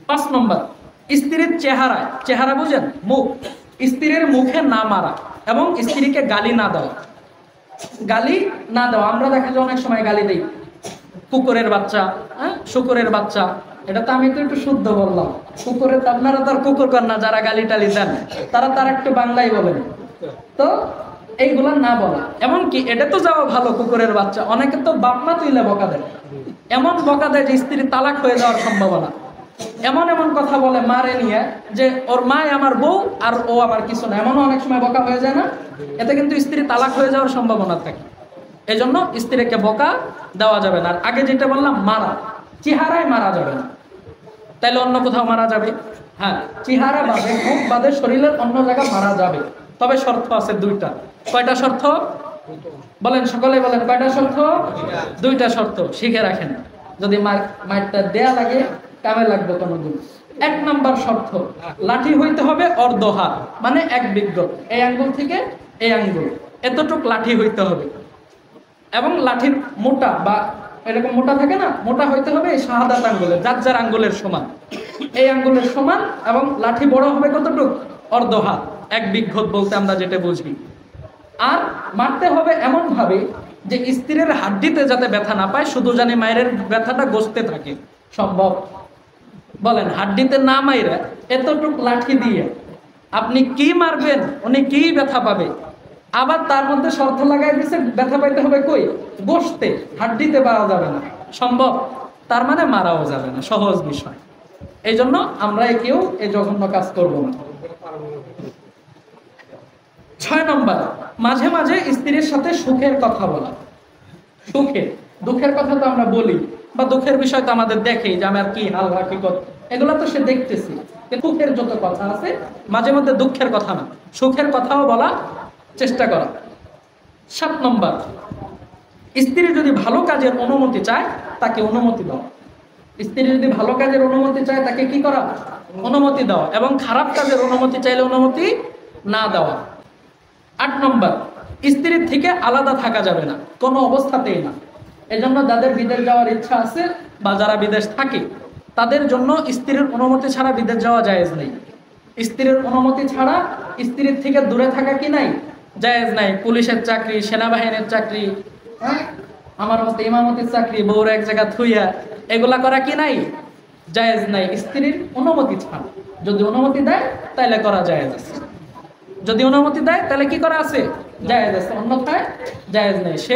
5 নম্বর, স্ত্রীর চেহারা বুঝেন, মুখ, স্ত্রীর মুখে না মারা এবং স্ত্রীকে গালি না দেওয়া। গালি না দেওয়া, আমরা দেখা যায় অনেক সময় গালি দেই, কুকুরের বাচ্চা, শুকুরের বাচ্চা। এটা তো আমি তো একটু শুদ্ধ বললাম, কুকুরের তো আপনারা তার কুকুর কর না, যারা গালি টালি দেন তারা তার একটু বাংলাই বলেন। তো এইগুলা না বলা, এমনকি এটা তো যাওয়া ভালো, কুকুরের বাচ্চা, অনেকে তো বাপ মা তুইলে বকা দেয়, এমন বকা দেয় যে স্ত্রী তালাক হয়ে যাওয়ার সম্ভাবনা। এমন এমন কথা বলে মারে নিয়ে যে ওর মা আমার বউ আর ও আমার কিছু না, এমনও অনেক সময় বকা হয়ে যায় না? এতে কিন্তু স্ত্রী তালাক হয়ে যাওয়ার সম্ভাবনা থাকে। এই জন্য স্ত্রীকে বকা দেওয়া যাবে না। আর আগে যেটা বললাম, মারা, চেহারায় মারা যাবে না, তাইলে অন্য কোথাও মারা যাবে। হ্যাঁ, চেহারা বাদে, মুখ বাদে শরীরের অন্য জায়গায় মারা যাবে, তবে শর্ত আছে 2টা। কয়টা শর্ত বলেন, সকলে বলেন, কয়টা শর্ত? 2টা শর্ত শিখে রাখেন, যদি মারটা দেয়া লাগে কামে লাগবে কোনোদিন। 1 নম্বর শর্ত, লাঠি হইতে হবে অর্ধহাত, মানে 1 বিঘ্ন, এই আঙ্গুল থেকে এই আঙ্গুল এতটুক লাঠি হইতে হবে। এবং লাঠির মোটা, বা এরকম মোটা থাকে না, মোটা হইতে হবে এই শাহাদাত আঙ্গুলের, যার আঙ্গুলের সমান, এই আঙ্গুলের সমান। এবং লাঠি বড় হবে কতটুক? অর্ধহাত, 1 বিঘ্ন বলতে আমরা যেটা বুঝি। আর মারতে হবে এমন ভাবে যে স্ত্রীর হাড্ডিতে যাতে ব্যথা না পায়, শুধু জানি মায়ের ব্যথাটা গোস্তে থাকে। সম্ভব? বলেন, হাড্ডিতে না মাইরা এতটুক লাঠি দিয়ে আপনি কি মারবেন, উনি কি ব্যথা পাবে? আবার তার মধ্যে শর্ত লাগাই দিচ্ছে ব্যথা পাইতে হবে কই? গোস্তে, হাড্ডিতে পাওয়া যাবে না। সম্ভব? তার মানে মারাও যাবে না, সহজ বিষয়। এই জন্য আমরা কেউ এই জঘন্য কাজ করব না। 6 নম্বর, মাঝে মাঝে স্ত্রীর সাথে সুখের কথা বলা। দুঃখের কথা তো আমরা বলি, বা দুঃখের বিষয় তো আমাদের দেখেই যে আমার কি হাল হাকিকত, এগুলো তো সে দেখতেছি। কিন্তু সুখের যত কথা আছে, মাঝে মধ্যে দুঃখের কথা না, সুখের কথাও বলা চেষ্টা করা। 7 নম্বর, স্ত্রী যদি ভালো কাজের অনুমতি চায় তাকে অনুমতি দেওয়া। স্ত্রী যদি ভালো কাজের অনুমতি চায় তাকে কি করা? অনুমতি দেওয়া। এবং খারাপ কাজের অনুমতি চাইলে অনুমতি না দেওয়া। 8 নম্বর, স্ত্রীর থেকে আলাদা থাকা যাবে না, কোনো অবস্থাতেই না। এজন্য যাদের বিদেশ যাওয়ার ইচ্ছা আছে বা যারা বিদেশ থাকে, তাদের জন্য স্ত্রীর অনুমতি ছাড়া বিদেশ যাওয়া জায়েজ নেই। স্ত্রীর অনুমতি ছাড়া স্ত্রীর থেকে দূরে থাকা কি নাই? জায়েজ নাই। পুলিশের চাকরি, সেনাবাহিনীর চাকরি, আমার মতে ইমামতির চাকরি, বউর এক জায়গা থুইয়া, এগুলা করা কি নাই? জায়েজ নাই স্ত্রীর অনুমতি ছাড়া। যদি অনুমতি দেয় তাহলে করা জায়েজ আছে, যদি অনুমতি দেয় তাহলে কি করা আছে? জায়েজ আছে, অন্যথায় জায়েজ নেই।